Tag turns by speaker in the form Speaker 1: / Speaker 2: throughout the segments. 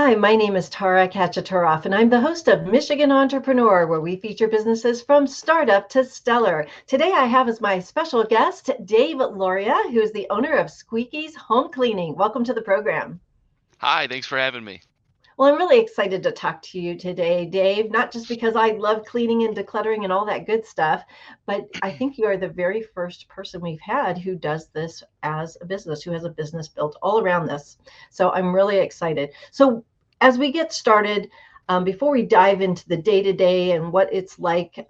Speaker 1: Hi, my name is Tara Kachaturoff, and I'm the host of Michigan Entrepreneur, where we feature businesses from startup to stellar. Today, I have as my special guest David Loria, who is the owner of Squeaky's Home Cleaning. Welcome to the program.
Speaker 2: Hi, thanks for having me.
Speaker 1: Well, I'm really excited to talk to you today, Dave, not just because I love cleaning and decluttering and all that good stuff, but I think you are the very first person we've had who does this as a business, who has a business built all around this. So I'm really excited. So as we get started, before we dive into the day to day and what it's like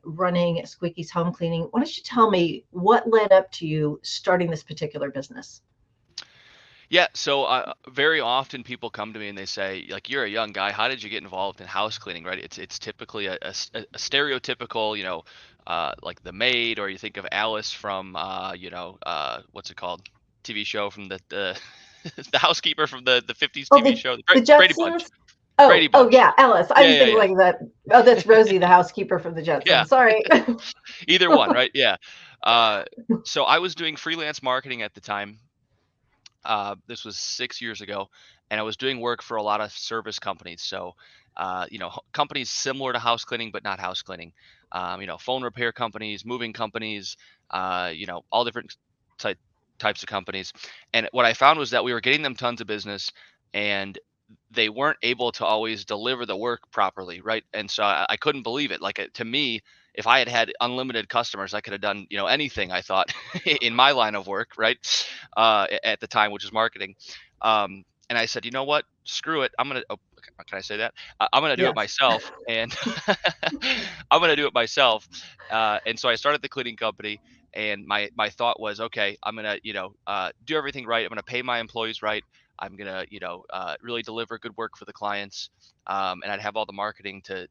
Speaker 1: running Squeaky's Home Cleaning, why don't you tell me what led up to you starting this particular business?
Speaker 2: Yeah, so very often people come to me and they say, like, you're a young guy, how did you get involved in house cleaning, right? It's typically a stereotypical, like the maid, or you think of Alice from, what's it called? TV show from the the housekeeper from the 50s
Speaker 1: Oh,
Speaker 2: TV
Speaker 1: the
Speaker 2: show,
Speaker 1: the
Speaker 2: Brady Bunch.
Speaker 1: Jetsons.
Speaker 2: Brady
Speaker 1: Oh
Speaker 2: Bunch.
Speaker 1: yeah, Alice. I
Speaker 2: Yeah,
Speaker 1: was
Speaker 2: yeah,
Speaker 1: thinking
Speaker 2: yeah,
Speaker 1: like that. Oh, that's Rosie, the housekeeper from the
Speaker 2: yeah.
Speaker 1: Jetsons. Sorry.
Speaker 2: Either one, right? Yeah. Uh, so I was doing freelance marketing at the time. This was 6 years ago, and I was doing work for a lot of service companies. So, companies similar to house cleaning, but not house cleaning. Phone repair companies, moving companies, all different type, types of companies. And what I found was that we were getting them tons of business, and they weren't able to always deliver the work properly, right? And so I couldn't believe it. Like, to me, if I had had unlimited customers, I could have done, anything I thought in my line of work, right? At the time, which is marketing. And I said, you know what? Screw it. I'm gonna. Oh, can I say that? I'm gonna do it
Speaker 1: Yes.
Speaker 2: myself, and I'm gonna do it myself. And so I started the cleaning company, and my thought was, okay, I'm gonna, do everything right. I'm gonna pay my employees right. I'm gonna, really deliver good work for the clients, and I'd have all the marketing to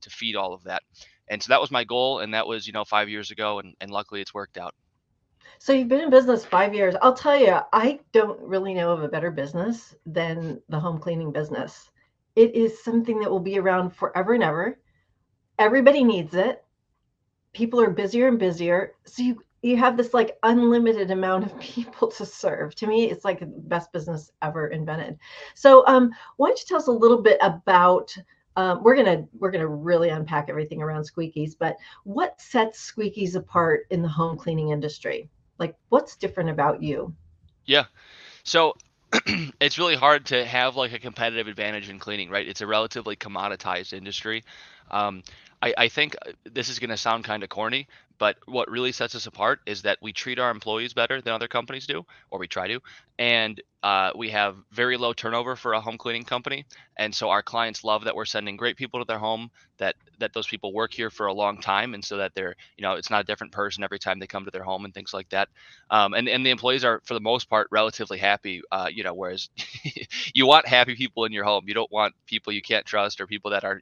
Speaker 2: feed all of that. And so that was my goal, and that was, 5 years ago, and luckily it's worked out.
Speaker 1: So you've been in business 5 years. I'll tell you, I don't really know of a better business than the home cleaning business. It is something that will be around forever and ever. Everybody needs it. People are busier and busier. So you have this like unlimited amount of people to serve. To me, it's like the best business ever invented. So why don't you tell us a little bit about we're gonna really unpack everything around squeakies, but what sets squeakies apart in the home cleaning industry? Like what's different about you?
Speaker 2: Yeah. So it's really hard to have like a competitive advantage in cleaning, right? It's a relatively commoditized industry. Um, I think this is going to sound kind of corny, but what really sets us apart is that we treat our employees better than other companies do, or we try to, and we have very low turnover for a home cleaning company, and so our clients love that we're sending great people to their home, that those people work here for a long time, and so that they're, it's not a different person every time they come to their home and things like that. And the employees are, for the most part, relatively happy. Whereas you want happy people in your home. You don't want people you can't trust, or people that are,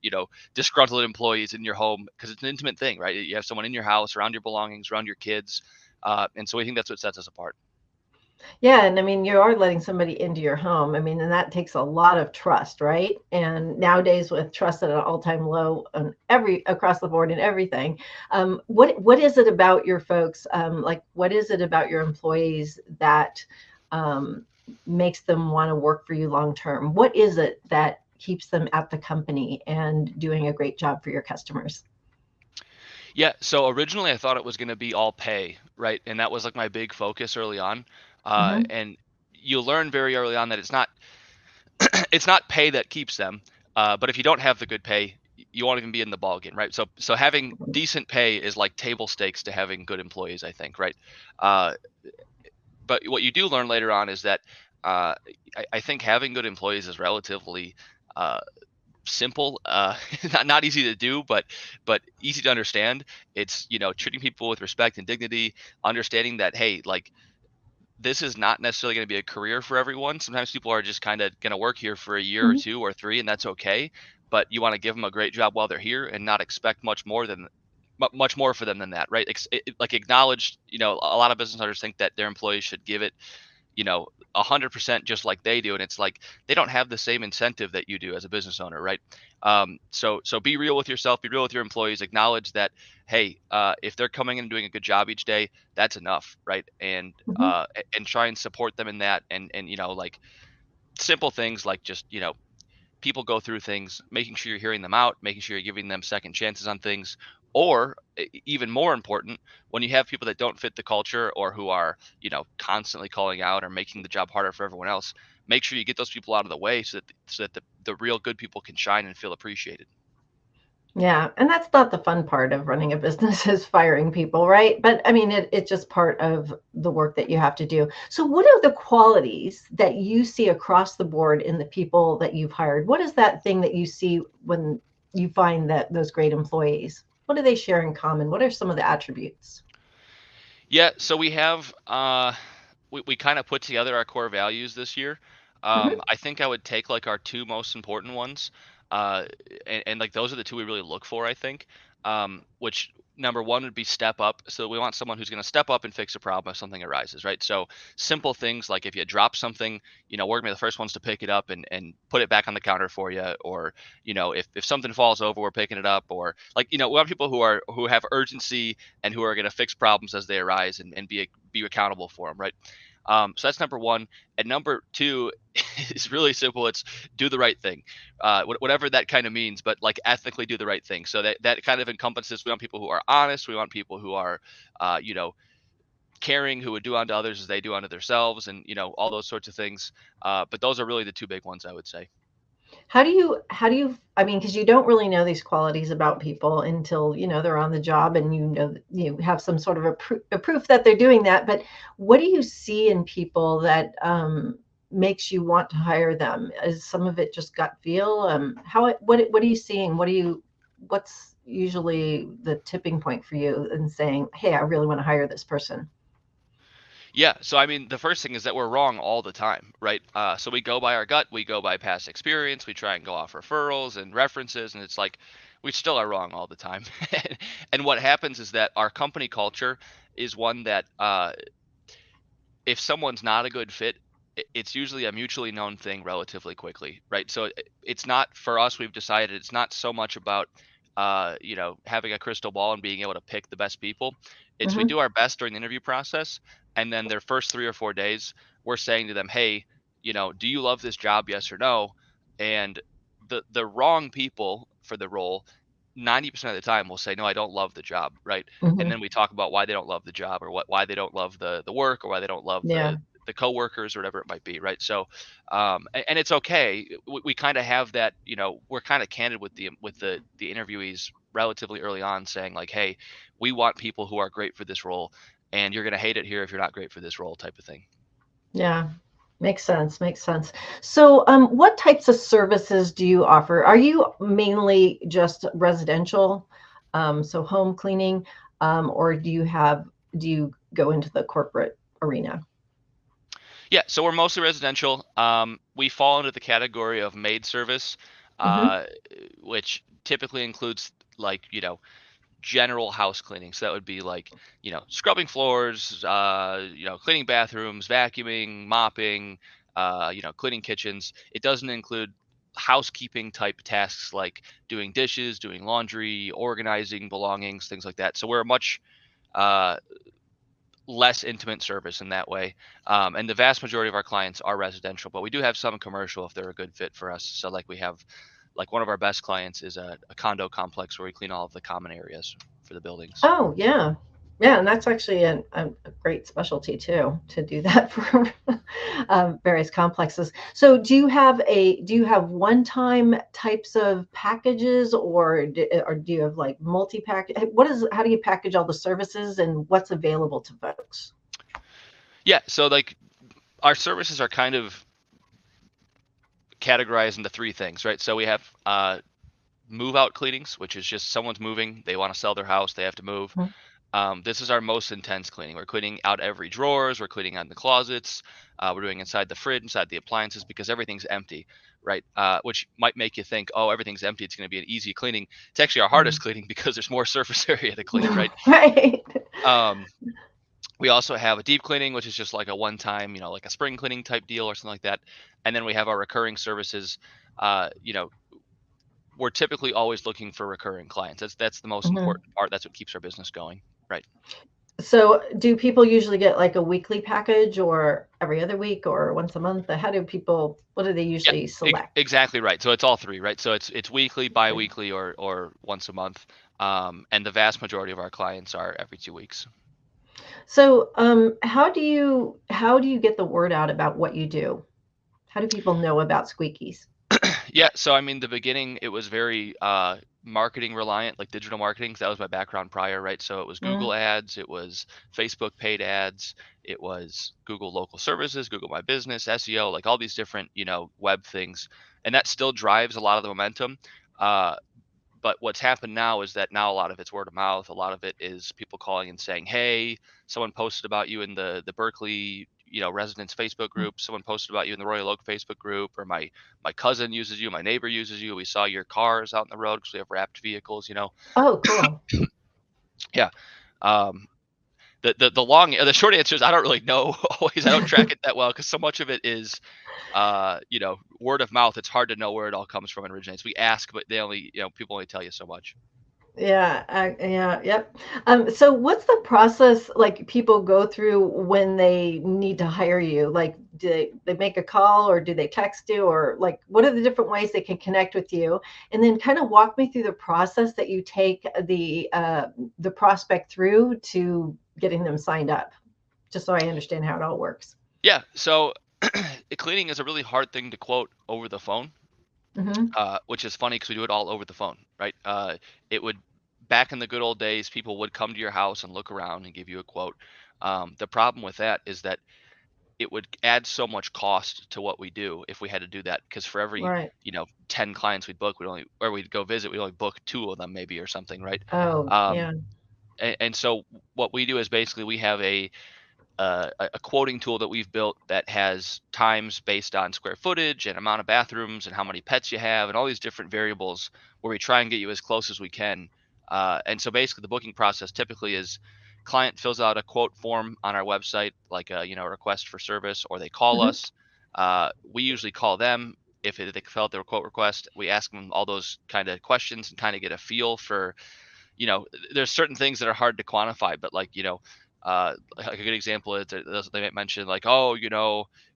Speaker 2: disgruntled employees in your home, because it's an intimate thing, right? You have someone in your house, around your belongings, around your kids, and so I think that's what sets us apart.
Speaker 1: Yeah, and I mean, you are letting somebody into your home. I mean, and that takes a lot of trust, right? And nowadays, with trust at an all-time low on every across the board and everything, what is it about your folks? Like, what is it about your employees that um, makes them want to work for you long term? What is it that keeps them at the company and doing a great job for your customers?
Speaker 2: Yeah, so originally I thought it was going to be all pay, right? And that was like my big focus early on.
Speaker 1: Hmm.
Speaker 2: And you learn very early on that it's not pay that keeps them. But if you don't have the good pay, you won't even be in the ball game, right? So having decent pay is like table stakes to having good employees, I think, right? Uh, but what you do learn later on is that uh, I think having good employees is relatively uh, simple, not easy to do, but easy to understand. It's, treating people with respect and dignity, understanding that, hey, like, this is not necessarily going to be a career for everyone. Sometimes people are just kind of going to work here for a year or
Speaker 1: Hmm.
Speaker 2: two or three, and that's okay. But you want to give them a great job while they're here, and not expect much more for them than that, right? Like, acknowledge, a lot of business owners think that their employees should give it, you know, 100% just like they do, and it's like they don't have the same incentive that you do as a business owner, right? So be real with yourself, be real with your employees, acknowledge that, hey, if they're coming in and doing a good job each day, that's enough, right?
Speaker 1: Hmm.
Speaker 2: And try and support them in that, and like simple things like just, people go through things, making sure you're hearing them out, making sure you're giving them second chances on things, or even more important, when you have people that don't fit the culture or who are, constantly calling out or making the job harder for everyone else, make sure you get those people out of the way so that the real good people can shine and feel appreciated.
Speaker 1: Yeah, and that's not the fun part of running a business is firing people, right? But I mean, it's just part of the work that you have to do. So, what are the qualities that you see across the board in the people that you've hired? What is that thing that you see when you find that those great employees? What do they share in common? What are some of the attributes?
Speaker 2: Yeah, so we kind of put together our core values this year.
Speaker 1: Hmm.
Speaker 2: I think I would take like our two most important ones, uh, and like those are the two we really look for. I think, which number one would be step up. So we want someone who's going to step up and fix a problem if something arises, right? So simple things like if you drop something, we're gonna be the first ones to pick it up and put it back on the counter for you, or if something falls over, we're picking it up, or like we want people who have urgency and who are going to fix problems as they arise and be accountable for them, right? So that's number one. And number two is really simple. It's do the right thing, whatever that kind of means, but like ethically do the right thing. So that kind of encompasses. We want people who are honest. We want people who are, uh, you know, caring, who would do unto others as they do unto themselves, and all those sorts of things. But those are really the two big ones, I would say.
Speaker 1: How do you, I mean, because you don't really know these qualities about people until, they're on the job and that you have some sort of a proof that they're doing that. But what do you see in people that makes you want to hire them? Is some of it just gut feel? What are you seeing? What's usually the tipping point for you in saying, hey, I really want to hire this person?
Speaker 2: Yeah, so I mean, the first thing is that we're wrong all the time, right? So we go by our gut, we go by past experience, we try and go off referrals and references, and it's like we still are wrong all the time. And what happens is that our company culture is one that if someone's not a good fit, it's usually a mutually known thing relatively quickly, right? So it's not for us. We've decided it's not so much about having a crystal ball and being able to pick the best people. It's we
Speaker 1: Hmm.
Speaker 2: do our best during the interview process, and then their first 3 or 4 days, we're saying to them, hey, do you love this job? Yes or no? And the wrong people for the role 90% of the time will say no, I don't love the job, right? And
Speaker 1: Hmm.
Speaker 2: then we talk about why they don't love the job, or why they don't love the work, or why they don't love
Speaker 1: Yeah.
Speaker 2: the coworkers, or whatever it might be, right? So and it's okay. We kind of have that, we're kind of candid with the interviewees relatively early on, saying like, hey, we want people who are great for this role, and you're going to hate it here if you're not great for this role, type of thing.
Speaker 1: Yeah, makes sense. Makes sense. So, what types of services do you offer? Are you mainly just residential, so home cleaning, or do you go into the corporate arena?
Speaker 2: Yeah, so we're mostly residential. We fall into the category of maid service,
Speaker 1: Hmm.
Speaker 2: uh, which typically includes like general house cleaning. So that would be like scrubbing floors, cleaning bathrooms, vacuuming, mopping, cleaning kitchens. It doesn't include housekeeping type tasks like doing dishes, doing laundry, organizing belongings, things like that. So we're a much uh, less intimate service in that way. And the vast majority of our clients are residential, but we do have some commercial if they're a good fit for us. So like we have, like one of our best clients is a condo complex where we clean all of the common areas for the buildings.
Speaker 1: Oh, yeah. Yeah, and that's actually a great specialty too, to do that for various complexes. So, do you have one-time types of packages, or do you have like multi-pack? How do you package all the services and what's available to folks?
Speaker 2: Yeah, so like our services are kind of categorized into three things, right? So we have move out cleanings, which is just someone's moving, they want to sell their house, they have to move.
Speaker 1: Mhm.
Speaker 2: This is our most intense cleaning. We're cleaning out every drawers. We're cleaning out the closets. We're doing inside the fridge, inside the appliances, because everything's empty, right? Which might make you think, oh, everything's empty. It's going to be an easy cleaning. It's actually our hardest cleaning because there's more surface area to clean, right?
Speaker 1: Right.
Speaker 2: Um, we also have a deep cleaning, which is just like a one-time, like a spring cleaning type deal or something like that. And then we have our recurring services. Uh, you know, we're typically always looking for recurring clients. That's the most
Speaker 1: Mhm.
Speaker 2: important part. That's what keeps our business going, right?
Speaker 1: So do people usually get like a weekly package or every other week or once a month? How do people, what do they
Speaker 2: Yeah,
Speaker 1: usually select?
Speaker 2: exactly right. So it's all three, right? So it's weekly,
Speaker 1: Right.
Speaker 2: bi-weekly, or once a month. And the vast majority of our clients are every 2 weeks.
Speaker 1: So how do you get the word out about what you do? How do people know about Squeakies?
Speaker 2: Yeah, so I mean, the beginning it was very marketing reliant, like digital marketing. 'Cause that was my background prior, right? So it was
Speaker 1: Mm.
Speaker 2: Google ads, it was Facebook paid ads, it was Google local services, Google My Business, SEO, like all these different, web things, and that still drives a lot of the momentum. Uh, but what's happened now is that now a lot of it's word of mouth. A lot of it is people calling and saying, "Hey, someone posted about you in the Berkeley, residents Facebook group. Someone posted about you in the Royal Oak Facebook group, or my cousin uses you, my neighbor uses you. We saw your cars out in the road because we have wrapped vehicles."
Speaker 1: Oh, cool.
Speaker 2: Yeah. Um, the short answer is I don't really know always. I don't track it that well because so much of it is word of mouth. It's hard to know where it all comes from and originates. We ask, but they only, people only tell you so much.
Speaker 1: Yeah, yeah, yep. So what's the process like people go through when they need to hire you? Like, do they make a call or do they text you or like what are the different ways they can connect with you? And then kind of walk me through the process that you take the prospect through to getting them signed up, just so I understand how it all works.
Speaker 2: Yeah, so cleaning is a really hard thing to quote over the phone,
Speaker 1: Hmm.
Speaker 2: which is funny because we do it all over the phone, right? It would back in the good old days, people would come to your house and look around and give you a quote. The problem with that is that it would add so much cost to what we do if we had to do that. Because for every
Speaker 1: Right.
Speaker 2: 10 clients we'd book, we'd go visit, we'd only book two of them maybe or something, right?
Speaker 1: Oh,
Speaker 2: Um,
Speaker 1: yeah.
Speaker 2: and so what we do is basically we have a quoting tool that we've built that has times based on square footage and amount of bathrooms and how many pets you have and all these different variables where we try and get you as close as we can. And so basically the booking process typically is client fills out a quote form on our website, like a request for service, or they call
Speaker 1: Hmm.
Speaker 2: us. We usually call them if they fill out their quote request. We ask them all those kind of questions and kind of get a feel for there's certain things that are hard to quantify, but like a good example is they might mention like, oh,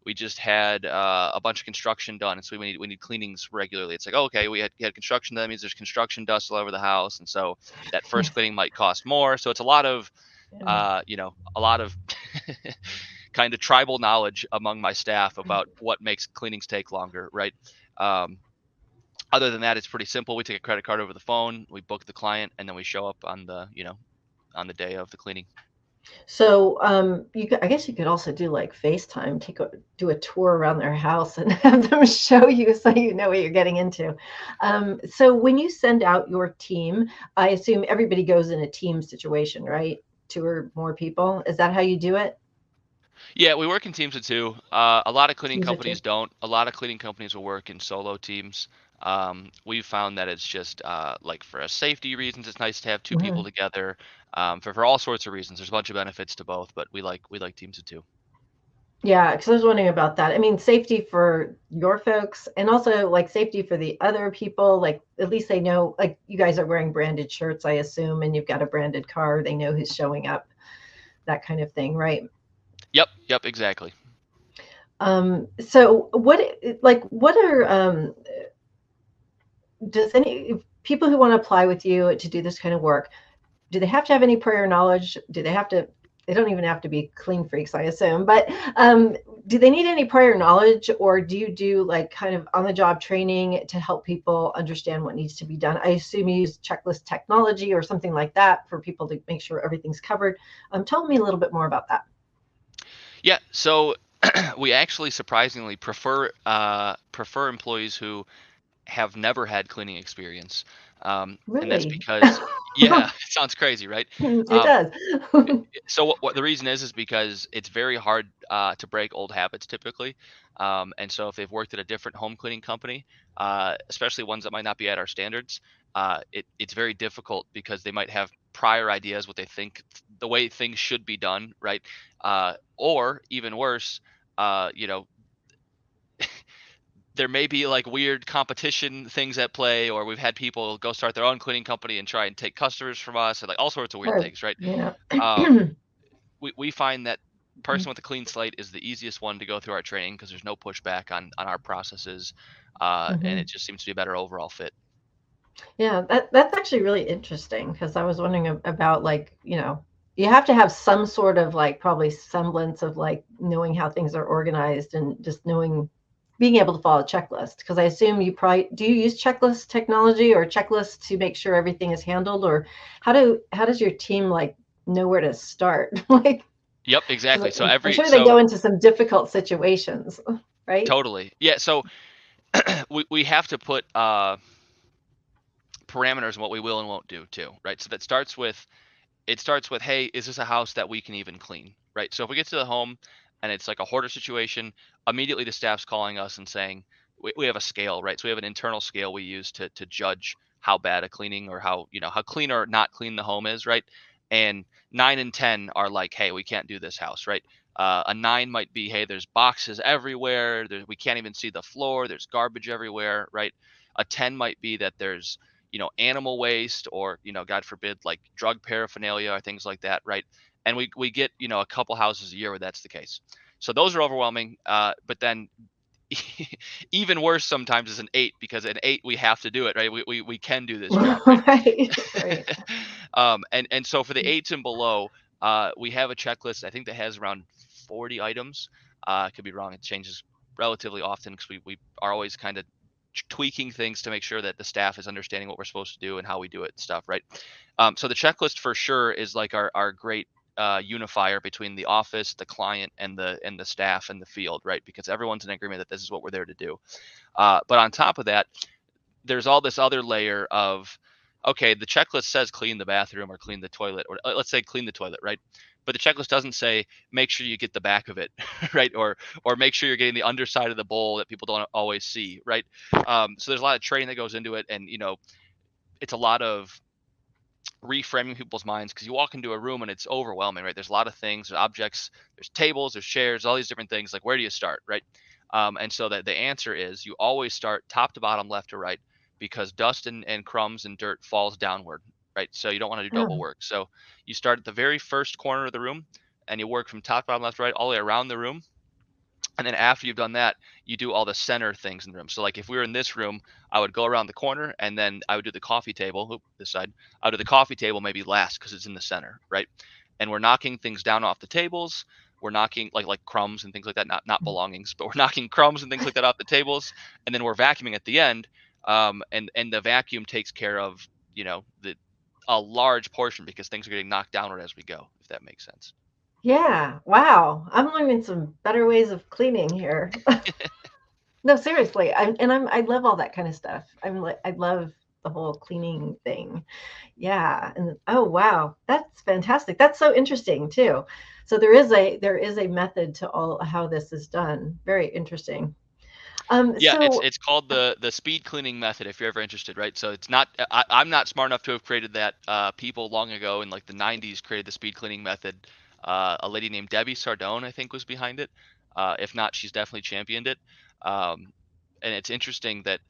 Speaker 2: we just had a bunch of construction done, and so we need cleanings regularly. It's like, oh, okay, we had construction done. That means there's construction dust all over the house, and so that first cleaning might cost more. So it's a lot of
Speaker 1: Yeah.
Speaker 2: a lot of kind of tribal knowledge among my staff about what makes cleanings take longer, right? Um, Other than that, it's pretty simple. We take a credit card over the phone, we book the client, and then we show up on the day of the cleaning.
Speaker 1: So, I guess you could also do like FaceTime, do a tour around their house and have them show you so you know what you're getting into. So when you send out your team, I assume everybody goes in a team situation, right? Two or more people. Is that how you do it?
Speaker 2: Yeah, we work in teams of two. A lot of cleaning
Speaker 1: Teams of two.
Speaker 2: companies don't. A lot of cleaning companies will work in solo teams. We've found that it's just like for safety reasons, it's nice to have two people
Speaker 1: Mhm.
Speaker 2: together. For all sorts of reasons, there's a bunch of benefits to both, but we like teams of two.
Speaker 1: Yeah, because I was wondering about that. I mean, safety for your folks and also like safety for the other people. Like, at least they know, like, you guys are wearing branded shirts, I assume, and you've got a branded car. They know who's showing up, that kind of thing, right?
Speaker 2: Yep, exactly.
Speaker 1: So what are does any people who want to apply with you to do this kind of work, do they have to have any prior knowledge? Do they have to, they don't even have to be clean freaks, I assume, but do they need any prior knowledge or do you do like kind of on the job training to help people understand what needs to be done? I assume you use checklist technology or something like that for people to make sure everything's covered. Tell me a little bit more about that.
Speaker 2: Yeah, so we actually surprisingly prefer employees who have never had cleaning experience. And that's
Speaker 1: Really?
Speaker 2: because, yeah, it sounds crazy, right?
Speaker 1: It
Speaker 2: Um,
Speaker 1: does.
Speaker 2: so what the reason is because it's very hard to break old habits typically. And so if they've worked at a different home cleaning company, especially ones that might not be at our standards, it's very difficult because they might have prior ideas what they think the way things should be done, right? Or even worse, uh, you know, there may be like weird competition things at play, or we've had people go start their own cleaning company and try and take customers from us, and like all sorts of weird
Speaker 1: Or,
Speaker 2: things, right?
Speaker 1: yeah.
Speaker 2: Um, we find that person with a clean slate is the easiest one to go through our training because there's no pushback on our processes, and
Speaker 1: Mm-hmm.
Speaker 2: it just seems to be a better overall fit.
Speaker 1: Yeah, that's actually really interesting because I was wondering about like, you have to have some sort of like probably semblance of like knowing how things are organized and just knowing being able to follow a checklist because I assume you probably do you use checklist technology or checklists to make sure everything is handled or how does your team like know where to start? Like
Speaker 2: Yep,
Speaker 1: because
Speaker 2: exactly. So
Speaker 1: I'm
Speaker 2: every
Speaker 1: sure they
Speaker 2: so
Speaker 1: go into some difficult situations, right?
Speaker 2: totally. Yeah, so we have to put parameters on what we will and won't do too, right? So that starts with it starts with, hey, is this a house that we can even clean, right? So if we get to the home and it's like a hoarder situation, immediately the staff's calling us and saying we have a scale, right? So we have an internal scale we use to judge how bad a cleaning or how clean or not clean the home is, right? And 9 and 10 are like, hey, we can't do this house, right? A 9 might be, hey, there's boxes everywhere, we can't even see the floor, there's garbage everywhere, right? A 10 might be that there's animal waste or, God forbid, like drug paraphernalia or things like that, right? And we get, a couple houses a year where that's the case. So those are overwhelming. But then even worse sometimes is an 8 because an 8 we have to do it, right? We can do this job, right?
Speaker 1: Right, right.
Speaker 2: And so for the 8s and below, we have a checklist. I think that has around 40 items. I could be wrong. It changes relatively often because we are always kind of tweaking things to make sure that the staff is understanding what we're supposed to do and how we do it and stuff, right? So the checklist for sure is like our great unifier between the office, the client, and the staff and the field, right? Because everyone's in agreement that this is what we're there to do. But on top of that, there's all this other layer of, okay, the checklist says clean the bathroom or clean the toilet, or let's say clean the toilet, right? But the checklist doesn't say make sure you get the back of it, right? Or make sure you're getting the underside of the bowl that people don't always see, right? So there's a lot of training that goes into it, and it's a lot of reframing people's minds because you walk into a room and it's overwhelming, right? There's a lot of things, there's objects, there's tables, there's chairs, all these different things. Like, where do you start, right? And so that the answer is you always start top to bottom, left to right, because dust and crumbs and dirt falls downward, right? So you don't want to do double
Speaker 1: Oh,
Speaker 2: work. So you start at the very first corner of the room and you work from top to bottom, left to right, all the way around the room. And then after you've done that, you do all the center things in the room. So like if we were in this room, I would go around the corner and then I would do the coffee table. Oop, this side. I would do the coffee table maybe last because it's in the center, right? And we're knocking things down off the tables. We're knocking like crumbs and things like that, not belongings, but we're knocking crumbs and things like that off the tables. And then we're vacuuming at the end. And the vacuum takes care of the a large portion because things are getting knocked downward as we go, if that makes sense.
Speaker 1: yeah. Wow. I'm learning some better ways of cleaning here. No, seriously. I love all that kind of stuff. I love the whole cleaning thing. Yeah. And oh wow, that's fantastic. That's so interesting too. So there is a method to all how this is done. Very interesting.
Speaker 2: Yeah, it's
Speaker 1: So
Speaker 2: it's called the speed cleaning method if you're ever interested, right? So it's not I'm not smart enough to have created that. People long ago in like the 90s created the speed cleaning method. A lady named Debbie Sardone, I think, was behind it. If not, she's definitely championed it. Um, and it's interesting that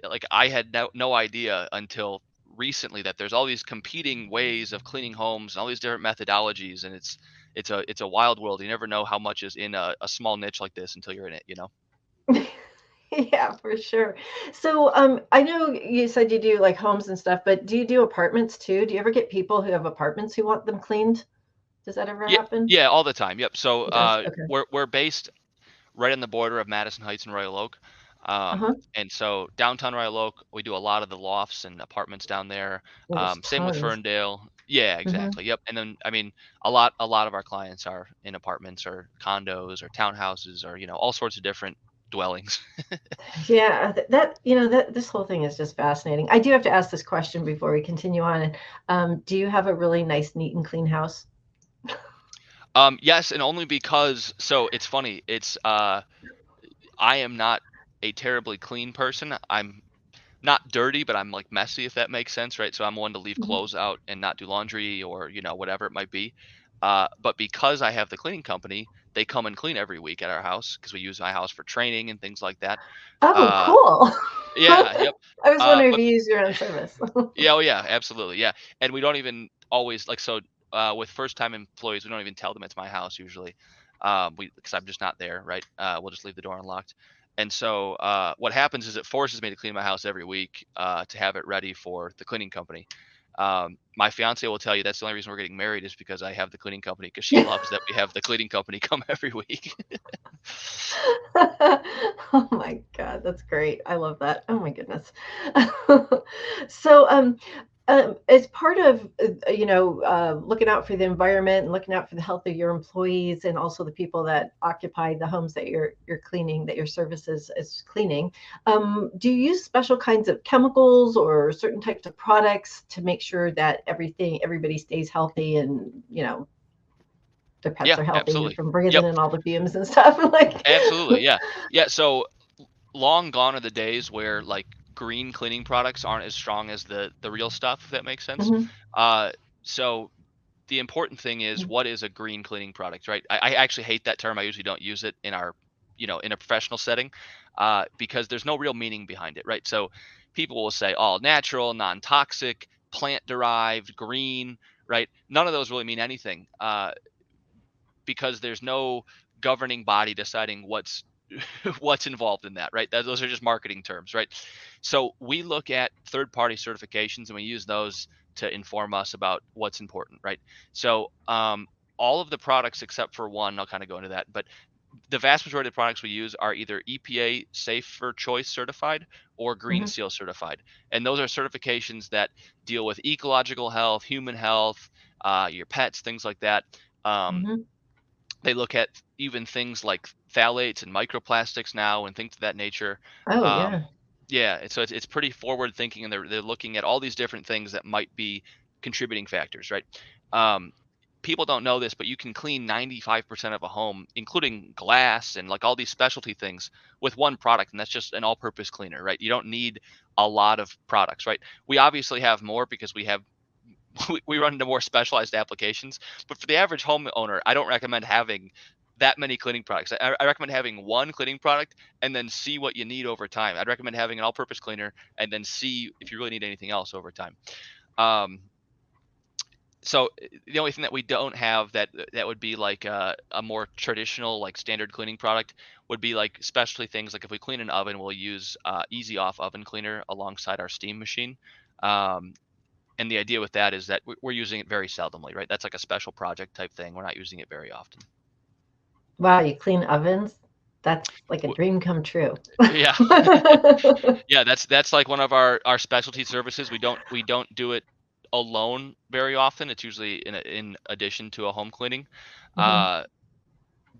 Speaker 2: like I had no idea until recently that there's all these competing ways of cleaning homes and all these different methodologies, and it's a wild world. You never know how much is in a small niche like this until you're in it, you know?
Speaker 1: yeah, for sure. So I know you said you do like homes and stuff, but do you do apartments too? Do you ever get people who have apartments who want them cleaned? Does that ever
Speaker 2: Yeah,
Speaker 1: happen?
Speaker 2: yeah, all the time. Yep. So
Speaker 1: It does. Okay.
Speaker 2: we're based right on the border of Madison Heights and Royal Oak.
Speaker 1: Uh-huh.
Speaker 2: And so downtown Royal Oak, we do a lot of the lofts and apartments down there.
Speaker 1: Well, there's
Speaker 2: Same with
Speaker 1: tons.
Speaker 2: Ferndale. Yeah,
Speaker 1: Hmm.
Speaker 2: exactly. Yep. And then I mean, a lot of our clients are in apartments or condos or townhouses or all sorts of different dwellings.
Speaker 1: Yeah, that this whole thing is just fascinating. I do have to ask this question before we continue on. Do you have a really nice, neat, and clean house?
Speaker 2: Yes, and only because so it's funny. It's I am not a terribly clean person. I'm not dirty, but I'm like messy, if that makes sense, right? So I'm one to leave
Speaker 1: Mhm.
Speaker 2: clothes out and not do laundry or whatever it might be. But because I have the cleaning company, they come and clean every week at our house because we use my house for training and things like that.
Speaker 1: Oh,
Speaker 2: Uh,
Speaker 1: cool.
Speaker 2: yeah, yep.
Speaker 1: I was wondering if
Speaker 2: But
Speaker 1: you use your own service.
Speaker 2: yeah, oh yeah, absolutely, yeah. And we don't even always like so. with first-time employees, we don't even tell them it's my house usually, because I'm just not there, right? We'll just leave the door unlocked. And so what happens is it forces me to clean my house every week to have it ready for the cleaning company. My fiance will tell you that's the only reason we're getting married is because I have the cleaning company, because she loves that we have the cleaning company come every week.
Speaker 1: Oh my God, that's great. I love that. Oh my goodness. So, as part of, looking out for the environment and looking out for the health of your employees and also the people that occupy the homes that you're cleaning, that your services is cleaning, do you use special kinds of chemicals or certain types of products to make sure that everybody stays healthy and, their pets
Speaker 2: Yeah,
Speaker 1: are healthy
Speaker 2: absolutely.
Speaker 1: from breathing
Speaker 2: Yep,
Speaker 1: in all the fumes and stuff? Like,
Speaker 2: absolutely. Yeah, yeah. So long gone are the days where like green cleaning products aren't as strong as the real stuff, if that makes sense.
Speaker 1: mhm,
Speaker 2: Uh, so the important thing is, what is a green cleaning product, right? I actually hate that term. I usually don't use it in our, in a professional setting, because there's no real meaning behind it, right? So people will say all natural, non-toxic, plant-derived, green, right? None of those really mean anything, because there's no governing body deciding what's what's involved in that, right? Those are just marketing terms, right? So we look at third-party certifications and we use those to inform us about what's important, right? So all of the products except for one, I'll kind of go into that, but the vast majority of the products we use are either EPA Safer Choice certified or Green
Speaker 1: mhm,
Speaker 2: Seal certified, and those are certifications that deal with ecological health, human health, your pets, things like that. Um,
Speaker 1: mhm.
Speaker 2: they look at even things like phthalates and microplastics now and things of that nature.
Speaker 1: Oh,
Speaker 2: Um,
Speaker 1: yeah.
Speaker 2: yeah, so it's pretty forward thinking, and they're looking at all these different things that might be contributing factors, right? Um, People don't know this, but you can clean 95% of a home, including glass and like all these specialty things, with one product, and that's just an all-purpose cleaner, right? You don't need a lot of products, right? We obviously have more because we have we run into more specialized applications. But for the average homeowner, I don't recommend having that many cleaning products. I recommend having one cleaning product and then see what you need over time. I'd recommend having an all-purpose cleaner and then see if you really need anything else over time. Um, so the only thing that we don't have that would be like a more traditional like standard cleaning product would be like specialty things. Like if we clean an oven, we'll use Easy Off oven cleaner alongside our steam machine. Um, and the idea with that is that we're using it very seldomly, right? That's like a special project type thing. We're not using it very often.
Speaker 1: Wow, you clean ovens? That's like a dream come true.
Speaker 2: Yeah, yeah. That's like one of our specialty services. We don't do it alone very often. It's usually in addition to a home cleaning.
Speaker 1: Mhm,
Speaker 2: Uh,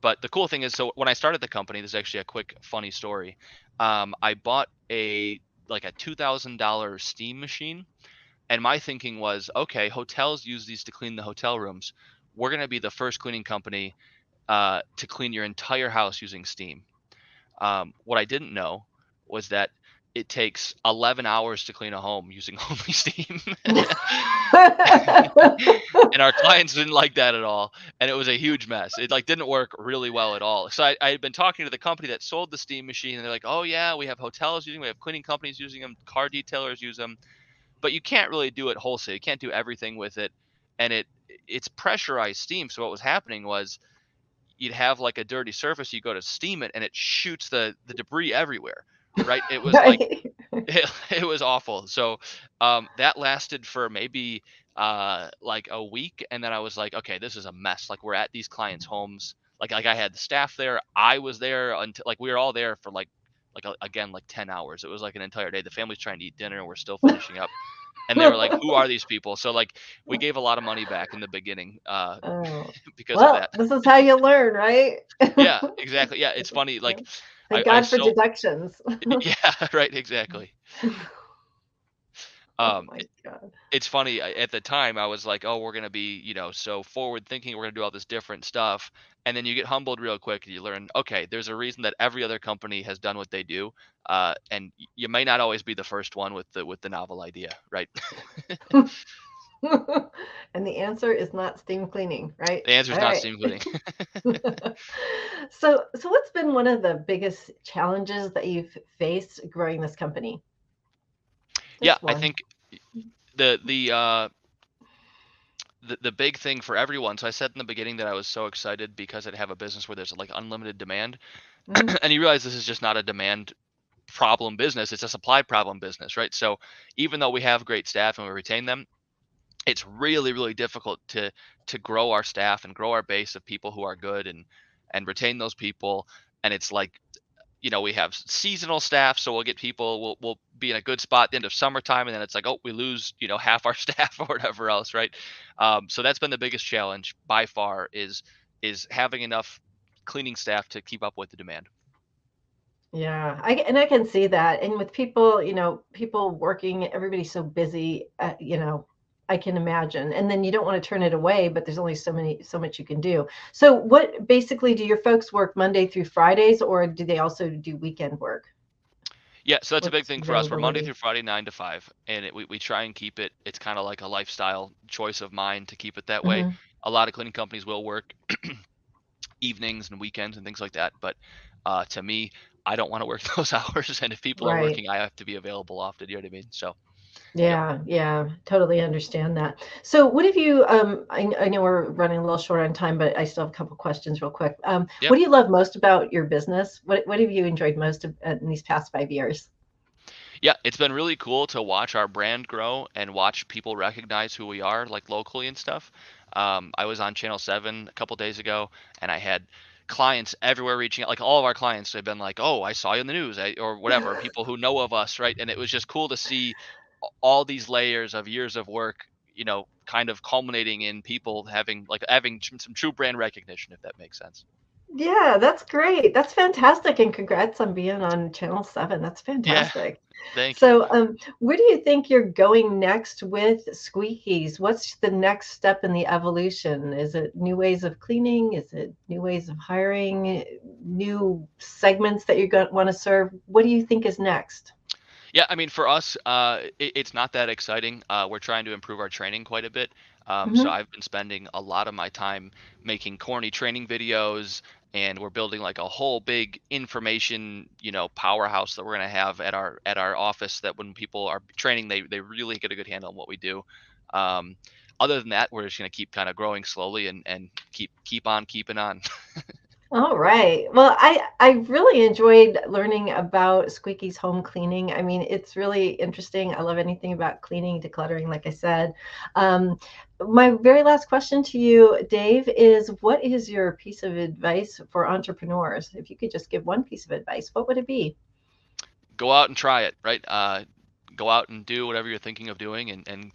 Speaker 2: but the cool thing is, so when I started the company, this is actually a quick funny story. I bought a like a $2,000 steam machine. And my thinking was, okay, hotels use these to clean the hotel rooms. We're going to be the first cleaning company to clean your entire house using steam. What I didn't know was that it takes 11 hours to clean a home using only steam. And our clients didn't like that at all, and it was a huge mess. It like didn't work really well at all. So I had been talking to the company that sold the steam machine, and they're like, oh yeah, we have hotels using, we have cleaning companies using them, car detailers use them, but you can't really do it wholesale. You can't do everything with it, and it's pressurized steam. So what was happening was you'd have like a dirty surface, you go to steam it, and it shoots the debris everywhere. Right? It was like
Speaker 1: right.
Speaker 2: it was awful. So that lasted for maybe like a week, and then I was like, okay, this is a mess. Like we're at these clients' homes. Like I had the staff there. I was there until like we were all there for again like 10 hours. It was like an entire day. The family's trying to eat dinner, and we're still finishing up. And they were like, "Who are these people?" So like we gave a lot of money back in the beginning
Speaker 1: Oh,
Speaker 2: because of
Speaker 1: well,
Speaker 2: that.
Speaker 1: this is how you learn, right?
Speaker 2: Yeah, exactly. Yeah, it's funny. Like
Speaker 1: Thank
Speaker 2: I
Speaker 1: God for
Speaker 2: so
Speaker 1: deductions.
Speaker 2: yeah, right, exactly.
Speaker 1: Oh
Speaker 2: Um,
Speaker 1: my God.
Speaker 2: it's funny, at the time I was like, oh, we're going to be, so forward thinking, we're going to do all this different stuff, and then you get humbled real quick and you learn, okay, there's a reason that every other company has done what they do, and you may not always be the first one with the novel idea, right?
Speaker 1: And the answer is not steam cleaning, right?
Speaker 2: The answer is
Speaker 1: All
Speaker 2: not
Speaker 1: right.
Speaker 2: steam cleaning.
Speaker 1: So what's been one of the biggest challenges that you've faced growing this company?
Speaker 2: Yeah,
Speaker 1: Just
Speaker 2: I
Speaker 1: one.
Speaker 2: think the the big thing for everyone. So I said in the beginning that I was so excited because I'd have a business where there's like unlimited demand,
Speaker 1: Mhm.
Speaker 2: and you realize this is just not a demand problem business; it's a supply problem business, right? So even though we have great staff and we retain them, it's really really difficult to grow our staff and grow our base of people who are good and retain those people. And it's like, we have seasonal staff, so we'll get people, we'll be in a good spot at the end of summertime, and then it's like, oh, we lose, half our staff or whatever else, right? So that's been the biggest challenge by far, is having enough cleaning staff to keep up with the demand.
Speaker 1: Yeah, I can see that. And with people, people working, everybody's so busy, I can imagine. And then you don't want to turn it away, but there's only so much you can do. So what basically do your folks work Monday through Fridays, or do they also do weekend work?
Speaker 2: Yeah, so that's a big
Speaker 1: What's
Speaker 2: thing for us. We're Monday through
Speaker 1: availability?
Speaker 2: Friday, 9 to 5, and we try and keep it. It's kind of like a lifestyle choice of mine to keep it that way.
Speaker 1: Hmm.
Speaker 2: A lot of cleaning companies will work evenings and weekends and things like that, but to me, I don't want to work those hours. And if people are
Speaker 1: Right.
Speaker 2: working, I have to be available often. You know what I mean? So, yep,
Speaker 1: Yeah, yeah, totally understand that. So, what have you? I know we're running a little short on time, but I still have a couple questions real quick.
Speaker 2: yep.
Speaker 1: What do you love most about your business? What have you enjoyed most in these past 5 years?
Speaker 2: Yeah, it's been really cool to watch our brand grow and watch people recognize who we are, like locally and stuff. I was on Channel 7 a couple days ago, and I had clients everywhere reaching out. Like all of our clients have been like, "Oh, I saw you in the news," or whatever. People who know of us, right? And it was just cool to see all these layers of years of work, kind of culminating in people having some true brand recognition, if that makes sense.
Speaker 1: Yeah, that's great. That's fantastic, and congrats on being on Channel 7. That's
Speaker 2: Yeah,
Speaker 1: fantastic.
Speaker 2: thank you.
Speaker 1: So, where do you think you're going next with Squeakies? What's the next step in the evolution? Is it new ways of cleaning? Is it new ways of hiring? New segments that you're going to want to serve? What do you think is next?
Speaker 2: Yeah, I mean, for us, it's not that exciting. We're trying to improve our training quite a bit. So
Speaker 1: Hmm.
Speaker 2: I've been spending a lot of my time making corny training videos, and we're building like a whole big information, powerhouse that we're gonna have at our office. That when people are training, they really get a good handle on what we do. Um, Other than that, we're just gonna keep kind of growing slowly and keep on keeping on.
Speaker 1: All right. Well, I really enjoyed learning about Squeaky's home cleaning. I mean, it's really interesting. I love anything about cleaning, decluttering, like I said. Um, my very last question to you, Dave, is what is your piece of advice for entrepreneurs? If you could just give one piece of advice, what would it be?
Speaker 2: Go out and try it, right? Go out and do whatever you're thinking of doing, and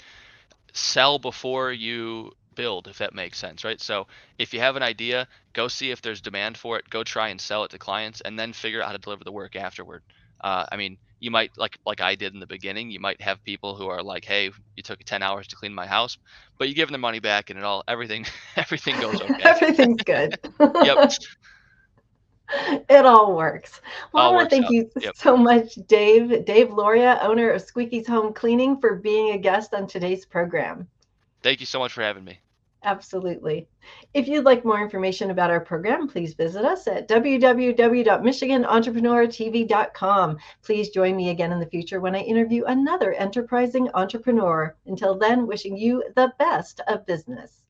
Speaker 2: sell before you build, if that makes sense, right? So if you have an idea, go see if there's demand for it, go try and sell it to clients, and then figure out how to deliver the work afterward. I mean, you might, like I did in the beginning, you might have people who are like, hey, you took 10 hours to clean my house, but you give them the money back, and everything everything goes okay.
Speaker 1: Everything's good.
Speaker 2: Yep,
Speaker 1: It all works. Well, I
Speaker 2: all
Speaker 1: want to
Speaker 2: works
Speaker 1: thank
Speaker 2: out.
Speaker 1: you
Speaker 2: Yep.
Speaker 1: so much, Dave Loria, owner of Squeaky's Home Cleaning, for being a guest on today's program.
Speaker 2: Thank you so much for having me.
Speaker 1: Absolutely. If you'd like more information about our program, please visit us at www.michiganentrepreneurtv.com. Please join me again in the future when I interview another enterprising entrepreneur. Until then, wishing you the best of business.